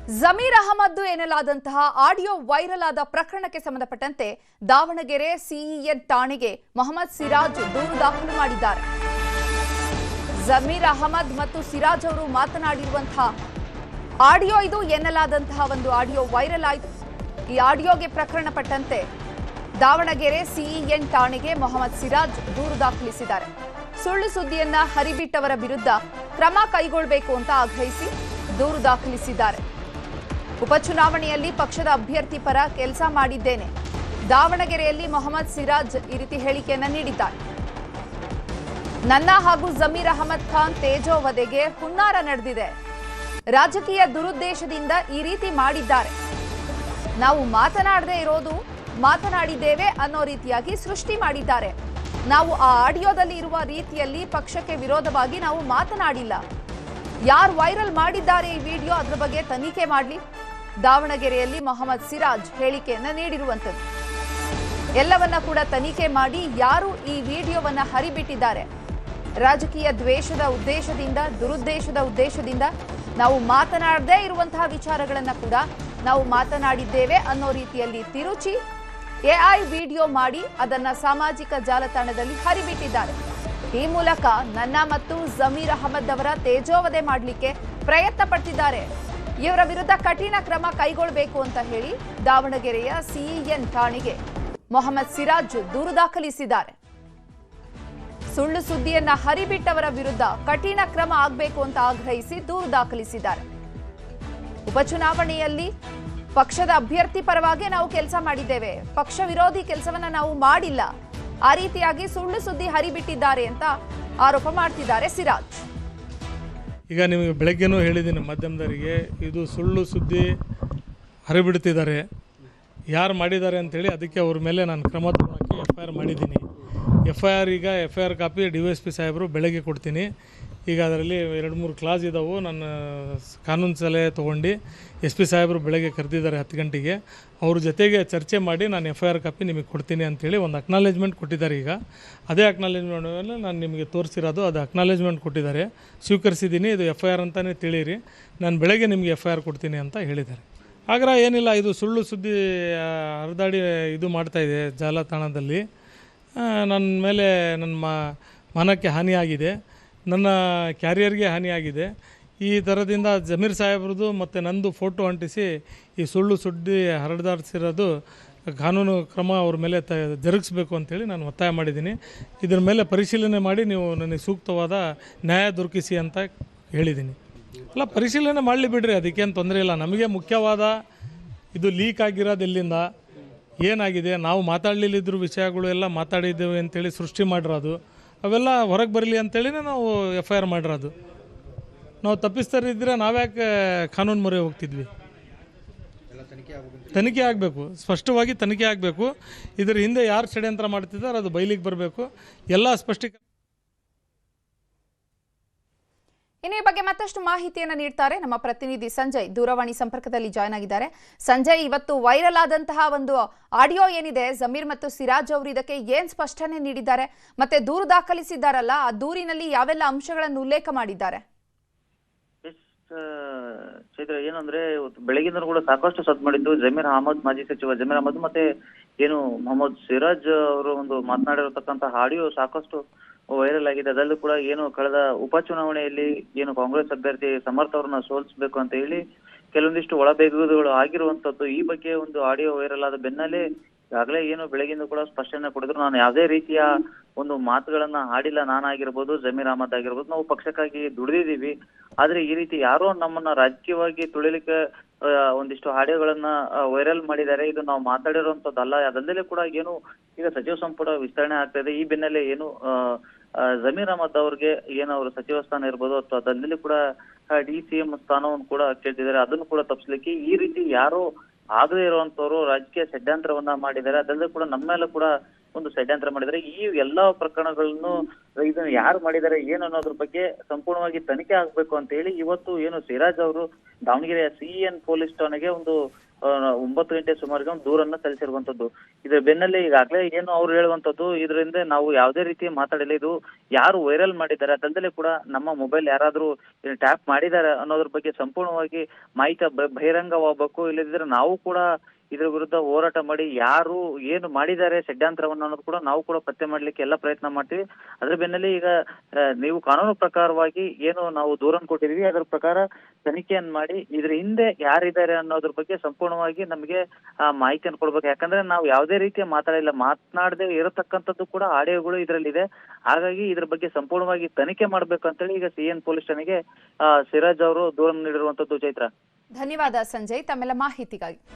Zameer Ahmed ಎನ್ನಲಾದಂತಹ audio viral ಆದ ಪ್ರಕರಣಕ್ಕೆ ಸಂಬಂಧಪಟ್ಟಂತೆ ದಾವಣಗೆರೆ ಸಿಇಎನ್ ಠಾಣೆಗೆ ಮೊಹಮ್ಮದ್ ಸಿರಾಜ್ ದೂರು ದಾಖಲು ಮಾಡಿದ್ದಾರೆ. ಜಮೀರ್ ಅಹಮದ್ ಮತ್ತು ಸಿರಾಜ್ ಅವರು ಮಾತನಾಡಿರುವಂತಹ ಆಡಿಯೋ ಇದು ಎನ್ನಲಾದಂತಹ ಒಂದು ಆಡಿಯೋ ವೈರಲ್ ಆಯಿತು. ಈ ಆಡಿಯೋಗೆ ಪ್ರಕರಣ ಪಟ್ಟಂತೆ ದಾವಣಗೆರೆ ಸಿಇಎನ್ ಠಾಣೆಗೆ ಮೊಹಮ್ಮದ್ ಸಿರಾಜ್ ದೂರು ದಾಖಲಿಸಿದ್ದಾರೆ. ಸುಳ್ಳು ಸುದ್ದಿಯನ್ನ ಹರಿಬಿಟ್ಟವರ ವಿರುದ್ಧ ಕ್ರಮ ಕೈಗೊಳ್ಳಬೇಕು ಅಂತ ಆಗ್ರಹಿಸಿ ದೂರು ದಾಖಲಿಸಿದ್ದಾರೆ. ಉಪಚುನಾವಣೆಯಲ್ಲಿ ಪಕ್ಷದ ಅಭ್ಯರ್ಥಿ ಪರ ಕೆಲಸ ಮಾಡಿದ್ದೇನೆ. ದಾವಣಗೆರೆಯಲ್ಲಿ ಮೊಹಮ್ಮದ್ ಸಿರಾಜ್ ಈ ರೀತಿ ಹೇಳಿಕೆಯನ್ನ ನೀಡಿದ್ದಾರೆ. ನನ್ನ ಹಾಗೂ ಜಮೀರ್ ಅಹಮದ್ ಖಾನ್ ತೇಜೋ ವಧೆಗೆ ಹುನ್ನಾರ ನಡೆದಿದೆ. ರಾಜಕೀಯ ದುರುದ್ದೇಶದಿಂದ ಈ ರೀತಿ ಮಾಡಿದ್ದಾರೆ. ನಾವು ಮಾತನಾಡದೇ ಇರೋದು ಮಾತನಾಡಿದ್ದೇವೆ ಅನ್ನೋ ರೀತಿಯಾಗಿ ಸೃಷ್ಟಿ ಮಾಡಿದ್ದಾರೆ. ನಾವು ಆ ಆಡಿಯೋದಲ್ಲಿ ಇರುವ ರೀತಿಯಲ್ಲಿ ಪಕ್ಷಕ್ಕೆ ವಿರೋಧವಾಗಿ ನಾವು ಮಾತನಾಡಿಲ್ಲ. ಯಾರು ವೈರಲ್ ಮಾಡಿದ್ದಾರೆ ಈ ವಿಡಿಯೋ ಅದರ ಬಗ್ಗೆ ತನಿಖೆ ಮಾಡಲಿ. ದಾವಣಗೆರೆಯಲ್ಲಿ ಮೊಹಮ್ಮದ್ ಸಿರಾಜ್ ಹೇಳಿಕೆಯನ್ನ ನೀಡಿರುವಂಥದ್ದು. ಎಲ್ಲವನ್ನ ಕೂಡ ತನಿಖೆ ಮಾಡಿ ಯಾರು ಈ ವಿಡಿಯೋವನ್ನ ಹರಿಬಿಟ್ಟಿದ್ದಾರೆ, ರಾಜಕೀಯ ದ್ವೇಷದ ಉದ್ದೇಶದಿಂದ ದುರುದ್ದೇಶದ ಉದ್ದೇಶದಿಂದ ನಾವು ಮಾತನಾಡದೇ ಇರುವಂತಹ ವಿಚಾರಗಳನ್ನ ಕೂಡ ನಾವು ಮಾತನಾಡಿದ್ದೇವೆ ಅನ್ನೋ ರೀತಿಯಲ್ಲಿ ತಿರುಚಿ ಎಐ ವಿಡಿಯೋ ಮಾಡಿ ಅದನ್ನ ಸಾಮಾಜಿಕ ಜಾಲತಾಣದಲ್ಲಿ ಹರಿಬಿಟ್ಟಿದ್ದಾರೆ. ಈ ಮೂಲಕ ನನ್ನ ಮತ್ತು ಜಮೀರ್ ಅಹಮದ್ ಅವರ ತೇಜೋವಧೆ ಮಾಡಲಿಕ್ಕೆ ಪ್ರಯತ್ನ ಪಟ್ಟಿದ್ದಾರೆ. ಇವರ ವಿರುದ್ಧ ಕಠಿಣ ಕ್ರಮ ಕೈಗೊಳ್ಳಬೇಕು ಅಂತ ಹೇಳಿ ದಾವಣಗೆರೆಯ ಸಿಇಎನ್ ಠಾಣೆಗೆ ಮೊಹಮ್ಮದ್ ಸಿರಾಜ್ ದೂರು ದಾಖಲಿಸಿದ್ದಾರೆ. ಸುಳ್ಳು ಸುದ್ದಿಯನ್ನ ಹರಿಬಿಟ್ಟವರ ವಿರುದ್ಧ ಕಠಿಣ ಕ್ರಮ ಆಗಬೇಕು ಅಂತ ಆಗ್ರಹಿಸಿ ದೂರು ದಾಖಲಿಸಿದ್ದಾರೆ. ಉಪಚುನಾವಣೆಯಲ್ಲಿ ಪಕ್ಷದ ಅಭ್ಯರ್ಥಿ ಪರವಾಗಿ ನಾವು ಕೆಲಸ ಮಾಡಿದ್ದೇವೆ, ಪಕ್ಷ ವಿರೋಧಿ ಕೆಲಸವನ್ನ ನಾವು ಮಾಡಿಲ್ಲ, ಆ ರೀತಿಯಾಗಿ ಸುಳ್ಳು ಸುದ್ದಿ ಹರಿಬಿಟ್ಟಿದ್ದಾರೆ ಅಂತ ಆರೋಪ ಮಾಡ್ತಿದ್ದಾರೆ ಸಿರಾಜ್. ಈಗ ನಿಮಗೆ ಬೆಳಗ್ಗೆನೂ ಹೇಳಿದ್ದೀನಿ ಮಾಧ್ಯಮದವರಿಗೆ, ಇದು ಸುಳ್ಳು ಸುದ್ದಿ ಹರಿಬಿಡ್ತಿದ್ದಾರೆ, ಯಾರು ಮಾಡಿದ್ದಾರೆ ಅಂಥೇಳಿ ಅದಕ್ಕೆ ಅವ್ರ ಮೇಲೆ ನಾನು ಕ್ರಮ ತಗೊಳ್ಳೋಕ್ಕೆ FIR ಮಾಡಿದ್ದೀನಿ. ಈಗ FIR ಕಾಪಿ DYSP ಸಾಹೇಬರು ಬೆಳಗ್ಗೆ ಕೊಡ್ತೀನಿ. ಈಗ ಅದರಲ್ಲಿ 2-3 ಕ್ಲಾಸ್ ಇದ್ದಾವೆ. ನನ್ನ ಕಾನೂನು ಸಲಹೆ ತೊಗೊಂಡು SP ಸಾಹೇಬರು ಬೆಳಗ್ಗೆ ಕರೆದಿದ್ದಾರೆ 10 ಗಂಟೆಗೆ. ಅವ್ರ ಜೊತೆಗೆ ಚರ್ಚೆ ಮಾಡಿ ನಾನು FIR ಕಾಪಿ ನಿಮಗೆ ಕೊಡ್ತೀನಿ ಅಂಥೇಳಿ ಒಂದು ಅಕ್ನಾಲೇಜ್ಮೆಂಟ್ ಕೊಟ್ಟಿದ್ದಾರೆ. ಈಗ ಅದೇ ಅಕ್ನಾಲೇಜ್ಮೆಂಟ್ ಮೇಲೆ ನಾನು ನಿಮಗೆ ತೋರಿಸಿರೋದು, ಅದು ಅಕ್ನಾಲೇಜ್ಮೆಂಟ್ ಕೊಟ್ಟಿದ್ದಾರೆ, ಸ್ವೀಕರಿಸಿದ್ದೀನಿ. ಇದು FIR ಅಂತಲೇ ತಿಳಿಯಿರಿ, ನಾನು ಬೆಳಗ್ಗೆ ನಿಮಗೆ FIR ಕೊಡ್ತೀನಿ ಅಂತ ಹೇಳಿದ್ದಾರೆ. ಆಗ್ರ ಏನಿಲ್ಲ, ಇದು ಸುಳ್ಳು ಸುದ್ದಿ ಹರಿದಾಡಿ ಇದು ಮಾಡ್ತಾಯಿದೆ ಜಾಲತಾಣದಲ್ಲಿ. ನನ್ನ ಮೇಲೆ ನನ್ನ ಮನಕ್ಕೆ ಹಾನಿಯಾಗಿದೆ, ನನ್ನ ಕ್ಯಾರಿಯರ್ಗೆ ಹಾನಿಯಾಗಿದೆ. ಈ ಥರದಿಂದ ಜಮೀರ್ ಸಾಹೇಬ್ರದ್ದು ಮತ್ತು ನಂದು ಫೋಟೋ ಅಂಟಿಸಿ ಈ ಸುಳ್ಳು ಸುದ್ದಿ ಹರಿದಾಡಿಸಿರೋದು ಕಾನೂನು ಕ್ರಮ ಅವ್ರ ಮೇಲೆ ಜರುಗಿಸ್ಬೇಕು ಅಂತೇಳಿ ನಾನು ಒತ್ತಾಯ ಮಾಡಿದ್ದೀನಿ. ಇದ್ರ ಮೇಲೆ ಪರಿಶೀಲನೆ ಮಾಡಿ ನೀವು ನನಗೆ ಸೂಕ್ತವಾದ ನ್ಯಾಯ ದೊರಕಿಸಿ ಅಂತ ಹೇಳಿದ್ದೀನಿ. ಅಲ್ಲ, ಪರಿಶೀಲನೆ ಮಾಡಲಿ ಬಿಡ್ರಿ, ಅದಕ್ಕೇನು ತೊಂದರೆ ಇಲ್ಲ. ನಮಗೆ ಮುಖ್ಯವಾದ ಇದು ಲೀಕ್ ಆಗಿರೋದು ಎಲ್ಲಿಂದ ಏನಾಗಿದೆ, ನಾವು ಮಾತಾಡಲಿಲ್ಲದ್ರ ವಿಷಯಗಳು ಎಲ್ಲ ಮಾತಾಡಿದ್ದೇವೆ ಅಂತೇಳಿ ಸೃಷ್ಟಿ ಮಾಡಿರೋದು, ಅವೆಲ್ಲ ಹೊರಗೆ ಬರಲಿ ಅಂತೇಳಿನೇ ನಾವು FIR ಮಾಡಿರೋದು. ನಾವು ತಪ್ಪಿಸ್ತರಿದ್ದರೆ ನಾವ್ಯಾಕೆ ಕಾನೂನು ಮೊರೆ ಹೋಗ್ತಿದ್ವಿ? ತನಿಖೆ ಆಗಬೇಕು, ಸ್ಪಷ್ಟವಾಗಿ ತನಿಖೆ ಆಗಬೇಕು. ಇದರ ಹಿಂದೆ ಯಾರು ಷಡ್ಯಂತ್ರ ಮಾಡ್ತಿದ್ದಾರೆ ಅದು ಬಯಲಿಗೆ ಬರಬೇಕು. ಎಲ್ಲ ಸ್ಪಷ್ಟೀಕರಣ. ಇನ್ನು ಈ ಬಗ್ಗೆ ಮತ್ತಷ್ಟು ಮಾಹಿತಿಯನ್ನ ನೀಡ್ತಾರೆ ನಮ್ಮ ಪ್ರತಿನಿಧಿ ಸಂಜಯ್, ದೂರವಾಣಿ ಸಂಪರ್ಕದಲ್ಲಿ ಜಾಯ್ನ್ ಆಗಿದ್ದಾರೆ. ಸಂಜಯ್, ಇವತ್ತು ವೈರಲ್ ಆದಂತಹ ಒಂದು ಆಡಿಯೋ ಏನಿದೆ, ಜಮೀರ್ ಮತ್ತು ಸಿರಾಜ್ ಅವರು ಇದಕ್ಕೆ ಏನ್ ಸ್ಪಷ್ಟನೆ ನೀಡಿದ್ದಾರೆ, ಮತ್ತೆ ದೂರು ದಾಖಲಿಸಿದ್ದಾರಲ್ಲ, ಆ ದೂರಿನಲ್ಲಿ ಯಾವೆಲ್ಲ ಅಂಶಗಳನ್ನು ಉಲ್ಲೇಖ ಮಾಡಿದ್ದಾರೆ? ಚೈತ್ರ, ಏನಂದ್ರೆ ಬೆಳಗಿನ ಕೂಡ ಸಾಕಷ್ಟು ಸದ್ದು ಮಾಡಿದ್ದು ಜಮೀರ್ ಅಹಮದ್, ಮಾಜಿ ಸಚಿವ ಜಮೀರ್ ಅಹಮದ್ ಮತ್ತೆ ಏನು ಮೊಹಮ್ಮದ್ ಸಿರಾಜ್ ಅವರು ಒಂದು ಮಾತನಾಡಿರತಕ್ಕಂತಹ ಆಡಿಯೋ ಸಾಕಷ್ಟು ವೈರಲ್ ಆಗಿದೆ. ಅದರಲ್ಲೂ ಕೂಡ ಏನು ಕಳೆದ ಉಪಚುನಾವಣೆಯಲ್ಲಿ ಏನು ಕಾಂಗ್ರೆಸ್ ಅಭ್ಯರ್ಥಿ ಸಮರ್ಥ ಅವ್ರನ್ನ ಸೋಲಿಸಬೇಕು ಅಂತ ಹೇಳಿ ಕೆಲವೊಂದಿಷ್ಟು ಒಳಬೇಗುಗಳು ಆಗಿರುವಂತದ್ದು. ಈ ಬಗ್ಗೆ ಒಂದು ಆಡಿಯೋ ವೈರಲ್ ಆದ ಬೆನ್ನಲ್ಲೇ ಈಗಾಗಲೇ ಏನು ಬೆಳಗಿಂದ ಕೂಡ ಸ್ಪಷ್ಟನೆ ಕೊಡಿದ್ರು, ನಾನು ಯಾವುದೇ ರೀತಿಯ ಒಂದು ಮಾತುಗಳನ್ನ ಆಡಿಲ್ಲ, ನಾನಾಗಿರ್ಬೋದು ಜಮೀರ್ ಅಹಮದ್ ಆಗಿರ್ಬೋದು, ನಾವು ಪಕ್ಷಕ್ಕಾಗಿ ದುಡಿದಿದ್ದೀವಿ. ಆದ್ರೆ ಈ ರೀತಿ ಯಾರೋ ನಮ್ಮನ್ನ ರಾಜಕೀಯವಾಗಿ ತುಳಿಲಿಕ್ಕೆ ಒಂದಿಷ್ಟು ಆಡಿಯೋಗಳನ್ನ ವೈರಲ್ ಮಾಡಿದ್ದಾರೆ. ಇದು ನಾವು ಮಾತಾಡಿರುವಂತದ್ದಲ್ಲ. ಅದಲ್ಲದೆ ಕೂಡ ಏನು ಈಗ ಸಚಿವ ಸಂಪುಟ ವಿಸ್ತರಣೆ ಆಗ್ತಾ ಇದೆ. ಈ ಬೆನ್ನಲ್ಲೇ ಏನು ಜಮೀರ್ ಅಹಮದ್ ಅವ್ರಿಗೆ ಏನು ಅವರು ಸಚಿವ ಸ್ಥಾನ ಇರ್ಬೋದು ಅಥವಾ ಅದರಲ್ಲಿ ಕೂಡ DCM ಸ್ಥಾನವನ್ನು ಕೂಡ ಕೇಳ್ತಿದ್ದಾರೆ. ಅದನ್ನು ಕೂಡ ತಪ್ಪಿಸ್ಲಿಕ್ಕೆ ಈ ರೀತಿ ಯಾರೋ ಆಗದೇ ಇರುವಂತವ್ರು ರಾಜಕೀಯ ಷಡ್ಯಂತ್ರವನ್ನ ಮಾಡಿದ್ದಾರೆ. ಅದಲ್ಲದೆ ಕೂಡ ನಮ್ಮ ಮೇಲೆ ಕೂಡ ಒಂದು ಷಡ್ಯಂತ್ರ ಮಾಡಿದ್ದಾರೆ. ಈ ಎಲ್ಲಾ ಪ್ರಕರಣಗಳನ್ನು ಇದನ್ನು ಯಾರು ಮಾಡಿದ್ದಾರೆ ಏನು ಅನ್ನೋದ್ರ ಬಗ್ಗೆ ಸಂಪೂರ್ಣವಾಗಿ ತನಿಖೆ ಆಗ್ಬೇಕು ಅಂತ ಹೇಳಿ ಇವತ್ತು ಏನು ಸಿರಾಜ್ ಅವರು ದಾವಣಗೆರೆಯ CEN ಪೊಲೀಸ್ ಠಾಣೆಗೆ ಒಂದು 9 ಗಂಟೆ ಸುಮಾರಿಗೆ ಒಂದು ದೂರನ್ನ ಸಲ್ಲಿಸಿರುವಂತದ್ದು. ಇದ್ರ ಬೆನ್ನಲ್ಲೇ ಈಗಾಗಲೇ ಏನು ಅವ್ರು ಹೇಳುವಂತದ್ದು, ಇದರಿಂದ ನಾವು ಯಾವುದೇ ರೀತಿ ಮಾತಾಡಿಲ್ಲ, ಇದು ಯಾರು ವೈರಲ್ ಮಾಡಿದ್ದಾರೆ ಅದಲ್ಲದೆ ಕೂಡ ನಮ್ಮ ಮೊಬೈಲ್ ಯಾರಾದ್ರೂ ಟ್ಯಾಪ್ ಮಾಡಿದ್ದಾರೆ ಅನ್ನೋದ್ರ ಬಗ್ಗೆ ಸಂಪೂರ್ಣವಾಗಿ ಮಾಹಿತಿ ಬಹಿರಂಗವಾಗಬೇಕು. ಇಲ್ಲದಿದ್ರೆ ನಾವು ಕೂಡ ಇದ್ರ ವಿರುದ್ಧ ಹೋರಾಟ ಮಾಡಿ ಯಾರು ಏನು ಮಾಡಿದ್ದಾರೆ ಷಡ್ಯಂತ್ರವನ್ನು ಅನ್ನೋದು ಕೂಡ ನಾವು ಕೂಡ ಪತ್ತೆ ಮಾಡ್ಲಿಕ್ಕೆ ಎಲ್ಲ ಪ್ರಯತ್ನ ಮಾಡ್ತೀವಿ. ಅದ್ರ ಬೆನ್ನಲ್ಲೇ ಈಗ ನೀವು ಕಾನೂನು ಪ್ರಕಾರವಾಗಿ ಏನು ನಾವು ದೂರನ್ನು ಕೊಟ್ಟಿದೀವಿ ಅದರ ಪ್ರಕಾರ ತನಿಖೆಯನ್ನು ಮಾಡಿ ಇದ್ರ ಹಿಂದೆ ಯಾರಿದ್ದಾರೆ ಅನ್ನೋದ್ರ ಬಗ್ಗೆ ಸಂಪೂರ್ಣವಾಗಿ ನಮಗೆ ಮಾಹಿತಿಯನ್ನು ಕೊಡ್ಬೇಕು. ಯಾಕಂದ್ರೆ ನಾವು ಯಾವುದೇ ರೀತಿಯ ಮಾತನಾಡದೆ ಇರತಕ್ಕಂಥದ್ದು ಕೂಡ ಆಡಿಯೋಗಳು ಇದರಲ್ಲಿ ಇದೆ. ಹಾಗಾಗಿ ಇದ್ರ ಬಗ್ಗೆ ಸಂಪೂರ್ಣವಾಗಿ ತನಿಖೆ ಮಾಡ್ಬೇಕು ಅಂತೇಳಿ ಈಗ CN ಪೊಲೀಸ್ ಠಾಣೆಗೆ ಸಿರಾಜ್ ಅವರು ದೂರನ್ನು ನೀಡಿರುವಂತದ್ದು. ಚೈತ್ರ, ಧನ್ಯವಾದ ಸಂಜಯ್ ತಮ್ಮೆಲ್ಲ ಮಾಹಿತಿಗಾಗಿ.